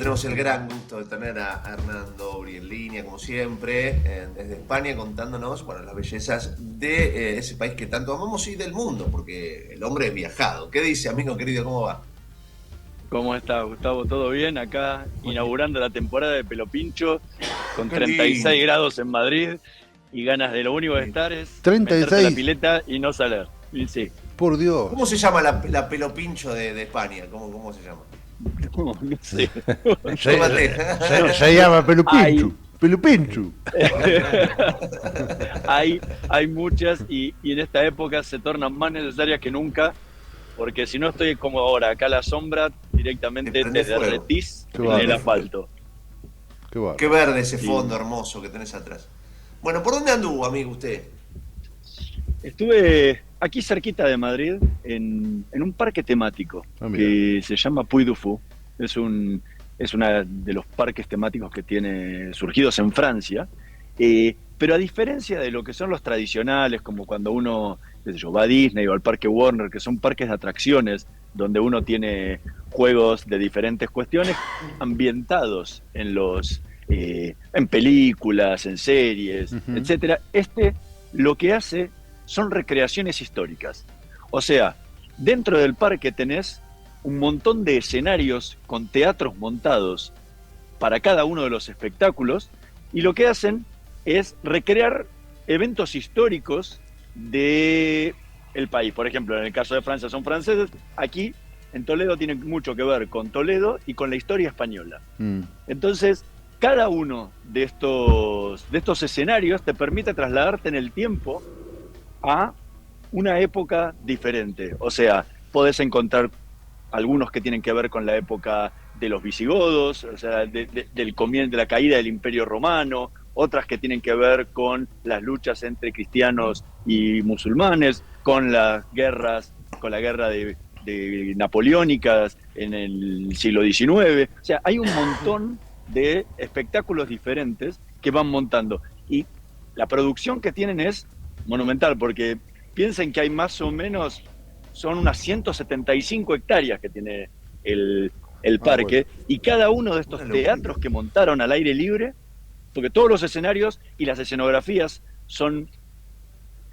tenemos el gran gusto de tener a Hernán Dobry en línea, como siempre, desde España, contándonos, bueno, las bellezas de ese país que tanto amamos y del mundo, porque el hombre es viajado. ¿Qué dice, amigo querido? ¿Cómo va? ¿Cómo estás, Gustavo? ¿Todo bien? Acá Muy bien. inaugurando la temporada de Pelo Pincho con Qué 36 lindo. grados en Madrid y ganas de lo único de estar es meterte a la 36. pileta y no salir. Y sí, Por ¿Cómo Dios. se llama la pelopincho de España? ¿Cómo se llama? no sé. Yo maté. Se llama Hay, Pelupinchu. Pelupinchu. hay muchas y en esta época se tornan más necesarias que nunca porque si no estoy como ahora, acá a la sombra, Te directamente prende te fuego. derretís Qué en el bárbaro. asfalto. Qué bárbaro. Qué verde ese fondo Sí. hermoso que tenés atrás. Bueno, ¿por dónde anduvo, amigo, usted? Estuve aquí cerquita de Madrid en un parque temático Ah, mira. que se llama Puy du Fou. Es una de los parques temáticos que tiene surgidos en Francia. Pero a diferencia de lo que son los tradicionales, como cuando uno, qué sé yo, va a Disney o al Parque Warner, que son parques de atracciones donde uno tiene juegos de diferentes cuestiones ambientados en películas, en series, Ujú. etcétera. Lo que hace son recreaciones históricas. O sea, dentro del parque tenés un montón de escenarios con teatros montados para cada uno de los espectáculos y lo que hacen es recrear eventos históricos de el país. Por ejemplo, en el caso de Francia son franceses, aquí en Toledo tiene mucho que ver con Toledo y con la historia española. Mm. Entonces, cada uno de estos escenarios te permite trasladarte en el tiempo a una época diferente. O sea, podés encontrar algunos que tienen que ver con la época de los visigodos, o sea, del comienzo de la caída del Imperio Romano, otras que tienen que ver con las luchas entre cristianos y musulmanes, con la guerra de napoleónicas en el siglo XIX. O sea, hay un montón de espectáculos diferentes que van montando. Y la producción que tienen es monumental, porque piensen que hay más o menos, son unas 175 hectáreas que tiene el Ah, bueno. parque, y cada uno de Una estos locura. teatros que montaron al aire libre, porque todos los escenarios y las escenografías son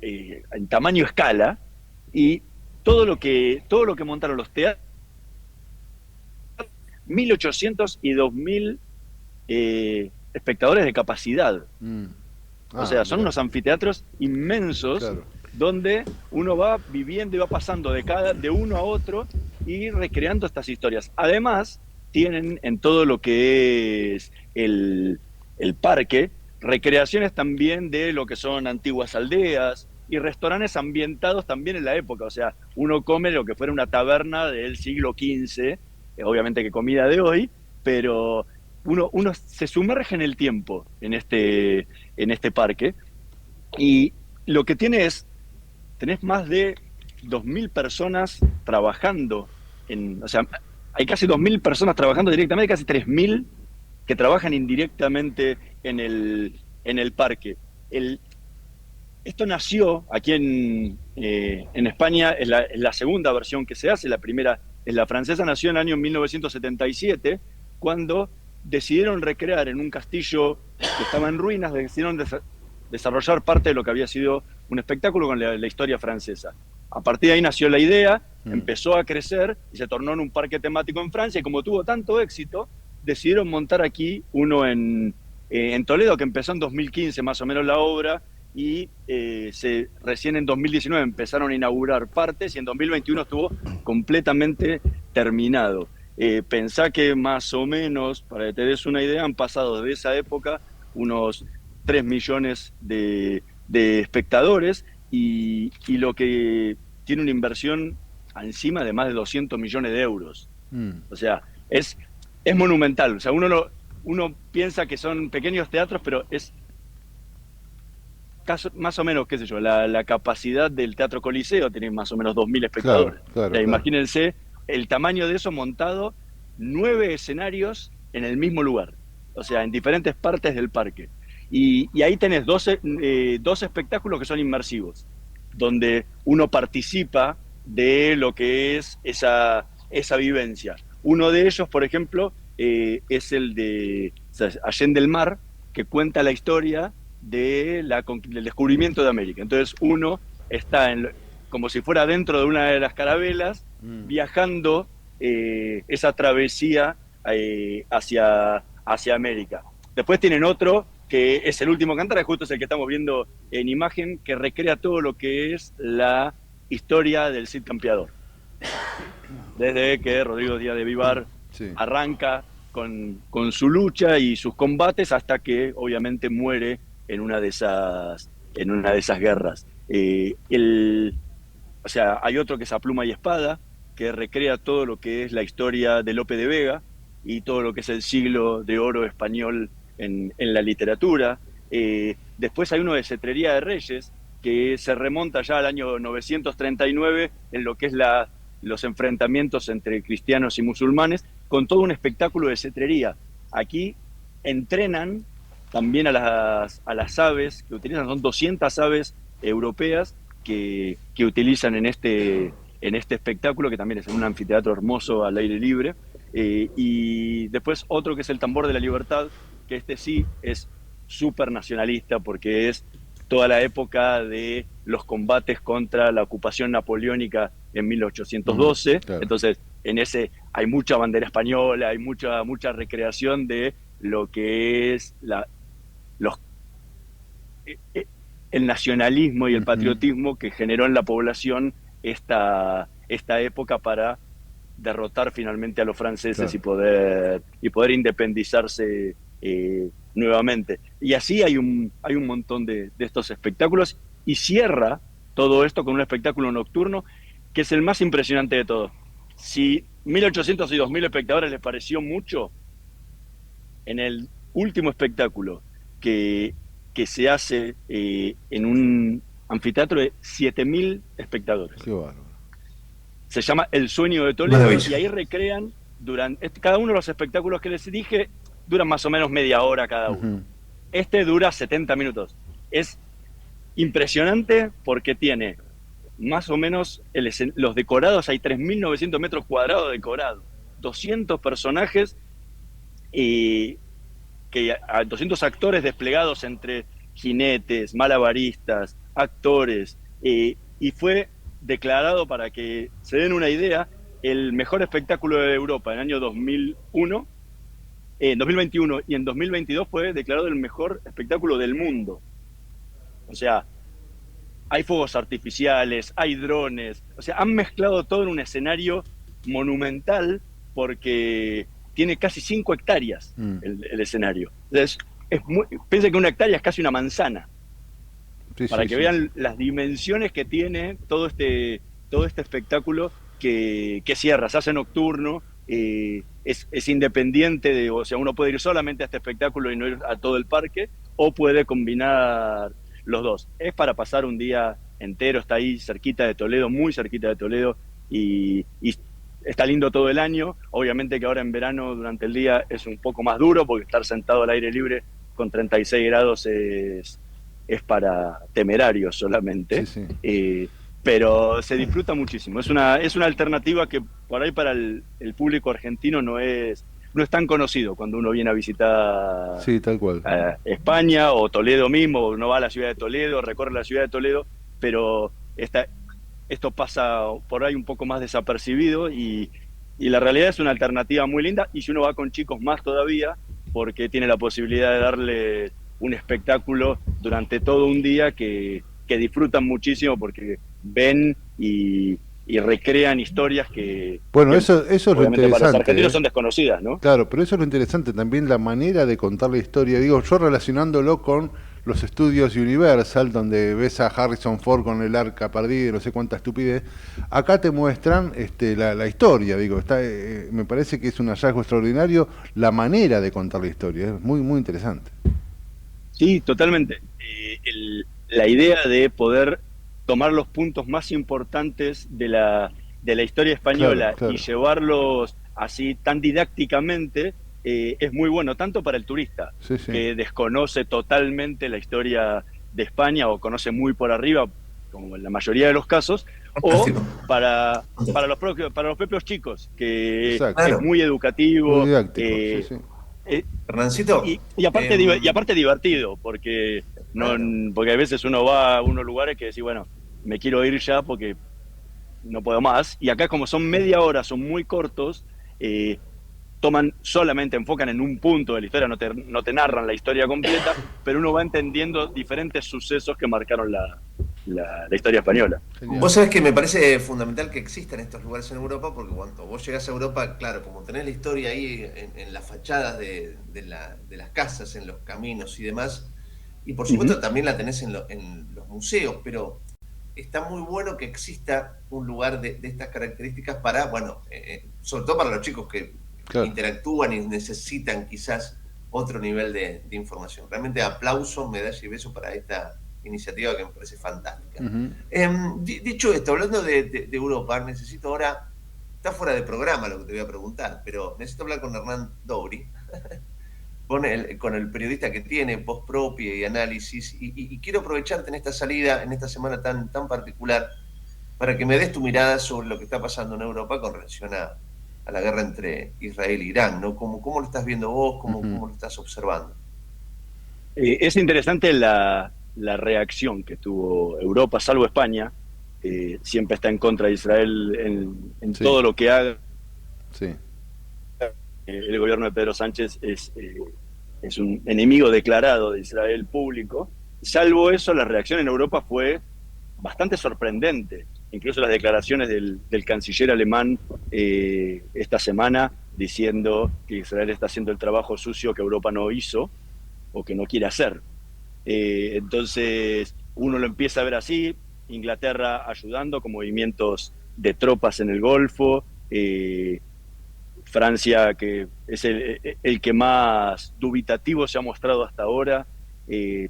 en tamaño escala, y todo lo que montaron los teatros, 1.800 y 2.000 espectadores de capacidad. Mm. O Ah, sea, son mira. unos anfiteatros inmensos Claro. donde uno va viviendo y va pasando de uno a otro y recreando estas historias. Además, tienen en todo lo que es el parque recreaciones también de lo que son antiguas aldeas y restaurantes ambientados también en la época. O sea, uno come lo que fuera una taberna del siglo XV, obviamente que comida de hoy, pero uno se sumerge en el tiempo en este parque. Y lo que tenés más de 2.000 personas trabajando o sea, hay casi 2.000 personas trabajando directamente, casi 3.000 que trabajan indirectamente en el parque. El, Esto nació aquí en España, es la segunda versión que se hace, la primera es la francesa, nació en el año 1977, cuando decidieron recrear en un castillo que estaba en ruinas, decidieron desarrollar parte de lo que había sido un espectáculo con la historia francesa. A partir de ahí nació la idea, Mm. empezó a crecer y se tornó en un parque temático en Francia, y como tuvo tanto éxito, decidieron montar aquí uno en Toledo, que empezó en 2015 más o menos la obra, y recién en 2019 empezaron a inaugurar partes y en 2021 estuvo completamente terminado. Pensá que más o menos, para que te des una idea, han pasado desde esa época unos 3 millones de espectadores y lo que tiene una inversión encima de más de 200 millones de euros. Mm. O sea, es monumental. O sea, uno piensa que son pequeños teatros, pero es más o menos, qué sé yo, la capacidad del Teatro Coliseo tiene más o menos 2.000 Claro, espectadores. O claro, sea, claro. imagínense el tamaño de eso montado, 9 escenarios en el mismo lugar, o sea, en diferentes partes del parque. Y ahí tenés dos espectáculos que son inmersivos, donde uno participa de lo que es esa vivencia. Uno de ellos, por ejemplo, es el de, o sea, Allende el Mar, que cuenta la historia del descubrimiento de América. Entonces uno está como si fuera dentro de una de las carabelas, viajando esa travesía hacia América. Después tienen otro, que es el último cantar, que justo es el que estamos viendo en imagen, que recrea todo lo que es la historia del Cid Campeador. Desde que Rodrigo Díaz de Vivar arranca con su lucha y sus combates hasta que obviamente muere en una de esas guerras. O sea, hay otro que es A Pluma y Espada, que recrea todo lo que es la historia de Lope de Vega y todo lo que es el siglo de oro español en la literatura. Después hay uno de Cetrería de Reyes, que se remonta ya al año 939 en lo que es los enfrentamientos entre cristianos y musulmanes, con todo un espectáculo de cetrería. Aquí entrenan también a las aves que utilizan, son 200 aves europeas que utilizan en este espectáculo, que también es en un anfiteatro hermoso al aire libre. Y después otro que es el Tambor de la Libertad, que este sí es súper nacionalista porque es toda la época de los combates contra la ocupación napoleónica en 1812. Claro. Entonces, en ese hay mucha bandera española, hay mucha recreación de lo que es el nacionalismo y el patriotismo que generó en la población esta época para derrotar finalmente a los franceses, claro, y poder independizarse nuevamente. Y así hay un montón de estos espectáculos, y cierra todo esto con un espectáculo nocturno que es el más impresionante de todos. Si 1.800 y 2.000 espectadores les pareció mucho, en el último espectáculo que se hace en un anfiteatro de 7.000 espectadores. Qué bárbaro. Se llama El Sueño de Toledo, y ahí recrean cada uno de los espectáculos que les dije duran más o menos media hora cada uno. Este dura 70 minutos. Es impresionante porque tiene más o menos los decorados, hay 3.900 metros cuadrados decorados, 200 personajes, 200 actores desplegados entre jinetes, malabaristas, actores, y fue declarado, para que se den una idea, el mejor espectáculo de Europa en el año 2021, y en 2022 fue declarado el mejor espectáculo del mundo. O sea, hay fuegos artificiales, hay drones, o sea, han mezclado todo en un escenario monumental porque tiene casi 5 hectáreas el escenario. Entonces, piensen que una hectárea es casi una manzana. Para que vean las dimensiones que tiene todo este espectáculo que cierra, se hace nocturno, es independiente, o sea, uno puede ir solamente a este espectáculo y no ir a todo el parque, o puede combinar los dos. Es para pasar un día entero, está ahí cerquita de Toledo, muy cerquita de Toledo, y está lindo todo el año. Obviamente que ahora en verano durante el día es un poco más duro, porque estar sentado al aire libre con 36 grados es para temerarios solamente. Pero se disfruta muchísimo. Es una alternativa que por ahí para el público argentino no es tan conocido cuando uno viene a visitar tal cual. España o Toledo mismo, uno va a la ciudad de Toledo, recorre la ciudad de Toledo, pero esto pasa por ahí un poco más desapercibido, y la realidad es una alternativa muy linda, y si uno va con chicos más todavía, porque tiene la posibilidad de darle un espectáculo durante todo un día que disfrutan muchísimo, porque ven y recrean historias que... Bueno, eso es lo interesante. Para los argentinos son desconocidas, ¿no? Claro, pero eso es lo interesante, también la manera de contar la historia. Digo, yo relacionándolo con los estudios Universal, donde ves a Harrison Ford con el arca perdida y no sé cuánta estupidez, acá te muestran la historia. Digo, me parece que es un hallazgo extraordinario la manera de contar la historia, es muy, muy interesante. Sí, totalmente. La idea de poder tomar los puntos más importantes de la historia española, claro, y llevarlos así tan didácticamente, es muy bueno, tanto para el turista, que desconoce totalmente la historia de España o conoce muy por arriba, como en la mayoría de los casos, O Fantástico. para los propios chicos, que Exacto. es Claro. muy educativo. Muy didáctico, sí, sí. Hernancito, Y aparte divertido, porque claro. porque a veces uno va a unos lugares que decís, bueno, me quiero ir ya porque no puedo más. Y acá como son media hora, son muy cortos, eh, enfocan en un punto de la historia, no te narran la historia completa, pero uno va entendiendo diferentes sucesos que marcaron la historia española. Genial. Vos sabés que me parece fundamental que existan estos lugares en Europa, porque cuando vos llegás a Europa, claro, como tenés la historia ahí en las fachadas de las casas, en los caminos y demás, y por Ujú. supuesto también la tenés en los museos, pero está muy bueno que exista un lugar de estas características para, bueno, sobre todo para los chicos que Claro. interactúan y necesitan quizás otro nivel de información. Realmente aplauso, medalla y beso para esta iniciativa que me parece fantástica. Ujú. Dicho esto, hablando de Europa, necesito ahora, está fuera de programa lo que te voy a preguntar, pero necesito hablar con Hernán Dobry, con el periodista que tiene voz propia y análisis, y quiero aprovecharte en esta salida, en esta semana tan particular, para que me des tu mirada sobre lo que está pasando en Europa con relación a la guerra entre Israel e Irán, ¿no? ¿Cómo lo estás viendo vos? Ujú. ¿Cómo lo estás observando? Es interesante la reacción que tuvo Europa, salvo España, siempre está en contra de Israel en Sí, todo lo que haga. sí. El gobierno de Pedro Sánchez es un enemigo declarado de Israel público. Salvo eso, la reacción en Europa fue bastante sorprendente. Incluso las declaraciones del canciller alemán esta semana diciendo que Israel está haciendo el trabajo sucio que Europa no hizo o que no quiere hacer. Entonces, uno lo empieza a ver así, Inglaterra ayudando con movimientos de tropas en el Golfo, Francia, que es el que más dubitativo se ha mostrado hasta ahora,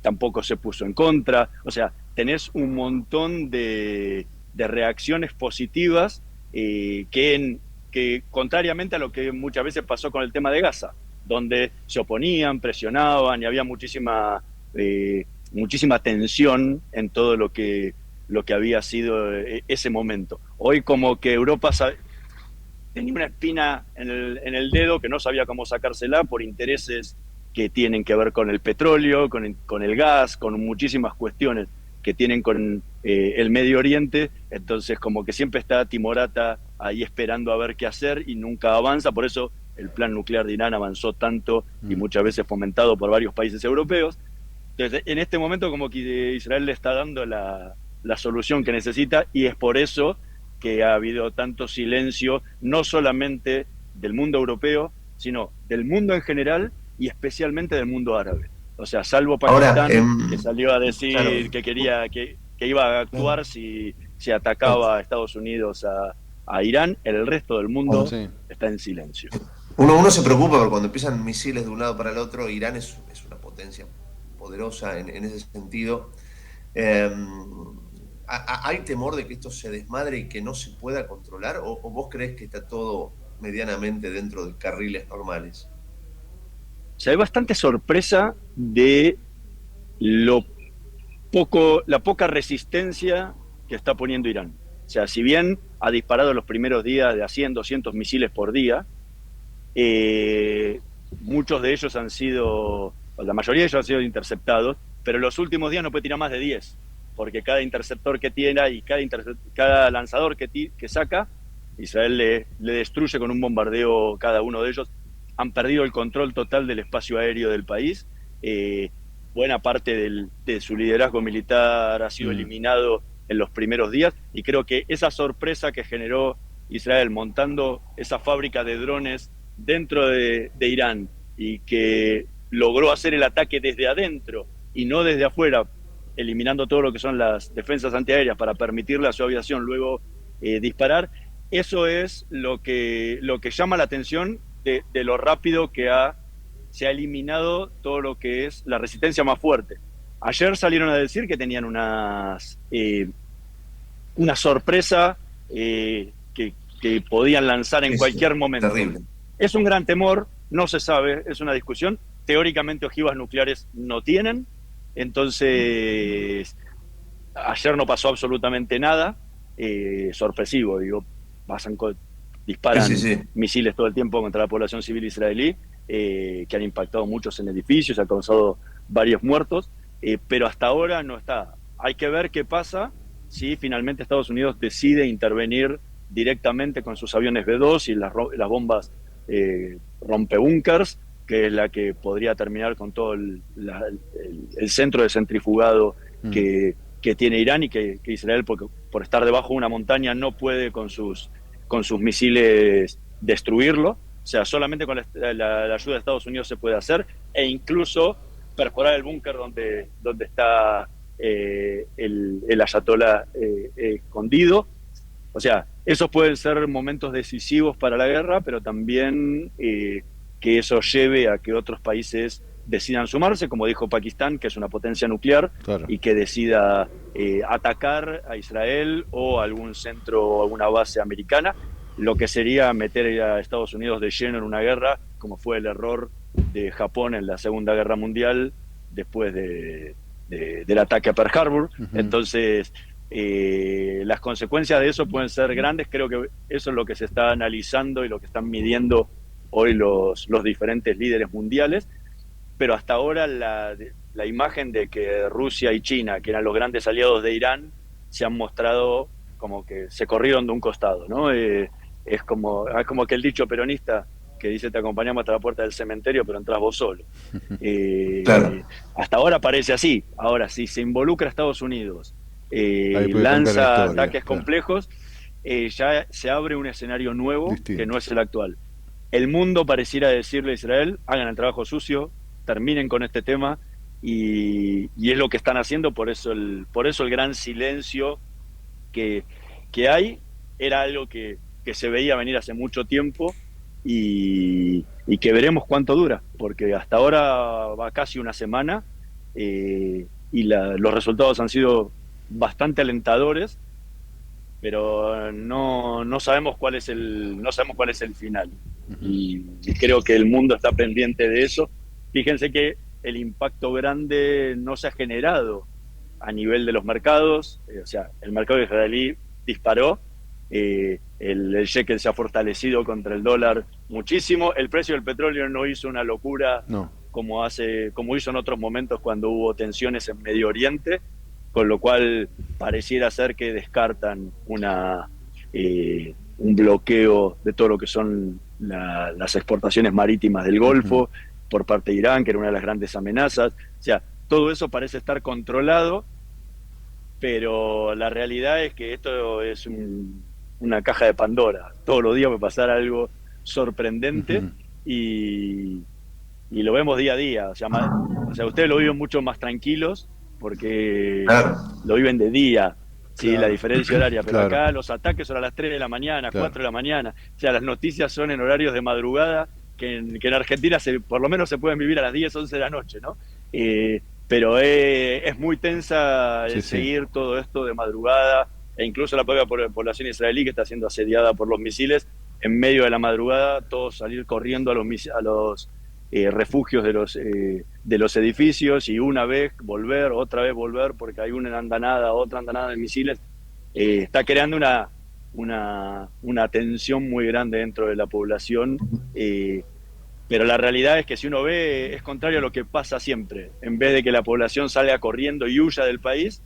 tampoco se puso en contra. O sea, tenés un montón de reacciones positivas que, contrariamente a lo que muchas veces pasó con el tema de Gaza, donde se oponían, presionaban y había muchísima tensión en todo lo que había sido ese momento. Hoy como que Europa tenía una espina en el dedo que no sabía cómo sacársela por intereses que tienen que ver con el petróleo, con el gas, con muchísimas cuestiones que tienen con el Medio Oriente. Entonces como que siempre está timorata ahí esperando a ver qué hacer y nunca avanza. Por eso el plan nuclear de Irán avanzó tanto y muchas veces fomentado por varios países europeos. Entonces, en este momento como que Israel le está dando la solución que necesita y es por eso que ha habido tanto silencio, no solamente del mundo europeo, sino del mundo en general y especialmente del mundo árabe. O sea, salvo Ahora, Pakistán, que salió a claro, decir que que iba a claro, actuar si se atacaba a Estados Unidos a Irán, el resto del mundo Sí. está en silencio. uno se preocupa porque cuando empiezan misiles de un lado para el otro, Irán es una potencia poderosa en ese sentido. Eh, ¿Hay temor de que esto se desmadre y que no se pueda controlar? ¿O vos crees que está todo medianamente dentro de carriles normales? O sea, hay bastante sorpresa de lo la poca resistencia que está poniendo Irán. O sea, si bien ha disparado los primeros días de a 100, 200 misiles por día, muchos de ellos han sido, la mayoría de ellos han sido interceptados, pero en los últimos días no puede tirar más de 10, porque cada interceptor que tiene y cada lanzador que saca, Israel le destruye con un bombardeo cada uno de ellos. Han perdido el control total del espacio aéreo del país. Buena parte de su liderazgo militar ha sido eliminado en los primeros días y creo que esa sorpresa que generó Israel montando esa fábrica de drones dentro de Irán y que logró hacer el ataque desde adentro y no desde afuera, eliminando todo lo que son las defensas antiaéreas para permitirle a su aviación luego disparar, eso es lo que llama la atención de lo rápido que se ha eliminado todo lo que es la resistencia más fuerte. Ayer salieron a decir que tenían una sorpresa que podían lanzar en Es cualquier momento. terrible. Es un gran temor, no se sabe, es una discusión. Teóricamente ojivas nucleares no tienen, entonces ayer no pasó absolutamente nada. sorpresivo, digo, disparan Sí, sí, sí. misiles todo el tiempo contra la población civil israelí, que han impactado muchos en edificios, ha causado varios muertos, pero hasta ahora no está. Hay que ver qué pasa si finalmente Estados Unidos decide intervenir directamente con sus aviones B-2 y las bombas rompebúnkers, que es la que podría terminar con todo el centro de centrifugado que tiene Irán, y que Israel, por estar debajo de una montaña, no puede con sus misiles destruirlo. O sea, solamente con la ayuda de Estados Unidos se puede hacer, e incluso perforar el búnker donde está el ayatolá escondido. O sea, esos pueden ser momentos decisivos para la guerra, pero también que eso lleve a que otros países decidan sumarse, como dijo Pakistán, que es una potencia nuclear, Claro. y que decida atacar a Israel o algún centro o alguna base americana, lo que sería meter a Estados Unidos de lleno en una guerra, como fue el error de Japón en la Segunda Guerra Mundial, después del ataque a Pearl Harbor. Entonces, las consecuencias de eso pueden ser grandes. Creo que eso es lo que se está analizando y lo que están midiendo hoy los diferentes líderes mundiales. Pero hasta ahora la imagen de que Rusia y China, que eran los grandes aliados de Irán, se han mostrado como que se corrieron de un costado, ¿no? Es como que el dicho peronista que dice: te acompañamos hasta la puerta del cementerio, pero entras vos solo. Claro. Hasta ahora parece así. Ahora, si se involucra a Estados Unidos, Ahí puede cambiar la lanza historia, ataques claro. complejos, ya se abre un escenario nuevo Distinto. que no es el actual. El mundo pareciera decirle a Israel: hagan el trabajo sucio, terminen con este tema, y es lo que están haciendo. Por eso el gran silencio que hay era algo que se veía venir hace mucho tiempo, y que veremos cuánto dura, porque hasta ahora va casi una semana, y los resultados han sido bastante alentadores, pero no sabemos cuál es el final. Y creo que el mundo está pendiente de eso. Fíjense que el impacto grande no se ha generado a nivel de los mercados. O sea, el mercado israelí disparó, el shekel se ha fortalecido contra el dólar muchísimo, el precio del petróleo no hizo una locura como hizo en otros momentos cuando hubo tensiones en Medio Oriente, con lo cual pareciera ser que descartan un bloqueo de todo lo que son las exportaciones marítimas del Golfo por parte de Irán, que era una de las grandes amenazas. O sea, todo eso parece estar controlado, pero la realidad es que esto es una caja de Pandora. Todos los días puede pasar algo sorprendente, y lo vemos día a día. O sea, ustedes lo viven mucho más tranquilos porque lo viven de día, ¿sí? Claro. La diferencia horaria, pero Claro. acá los ataques son a las 3 de la mañana, Claro. 4 de la mañana. O sea, las noticias son en horarios de madrugada, que en Argentina por lo menos se pueden vivir a las 10, 11 de la noche, ¿no? Pero es muy tensa seguir todo esto de madrugada, e incluso la propia población israelí, que está siendo asediada por los misiles, en medio de la madrugada, todos salir corriendo a los refugios de los edificios, y una vez volver, otra vez volver, porque hay una andanada, otra andanada de misiles. Está creando una tensión muy grande dentro de la población, pero la realidad es que, si uno ve, es contrario a lo que pasa siempre. En vez de que la población salga corriendo y huya del país,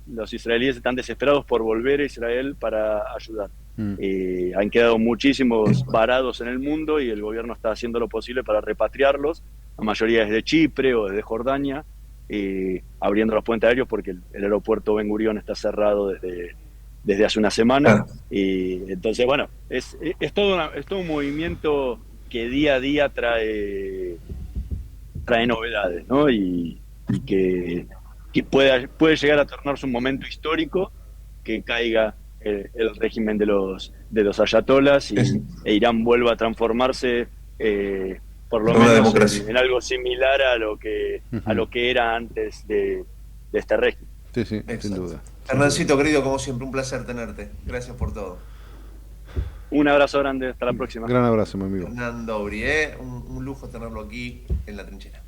los israelíes están desesperados por volver a Israel para ayudar. Han quedado muchísimos varados en el mundo, y el gobierno está haciendo lo posible para repatriarlos, la mayoría desde Chipre o desde Jordania, abriendo los puentes aéreos, porque el aeropuerto Ben Gurión está cerrado desde hace una semana. Entonces, bueno, es todo un movimiento que día a día trae novedades, ¿no? Y que puede llegar a tornarse un momento histórico, que caiga el régimen de los ayatolás, e Irán vuelva a transformarse, por lo menos en algo similar a lo que era antes de este régimen. Sí, sí, Exacto. sin duda. Hernancito, querido, como siempre, un placer tenerte. Gracias por todo. Un abrazo grande, hasta la próxima. Gran abrazo, mi amigo. Hernando Brié, un lujo tenerlo aquí en La Trinchera.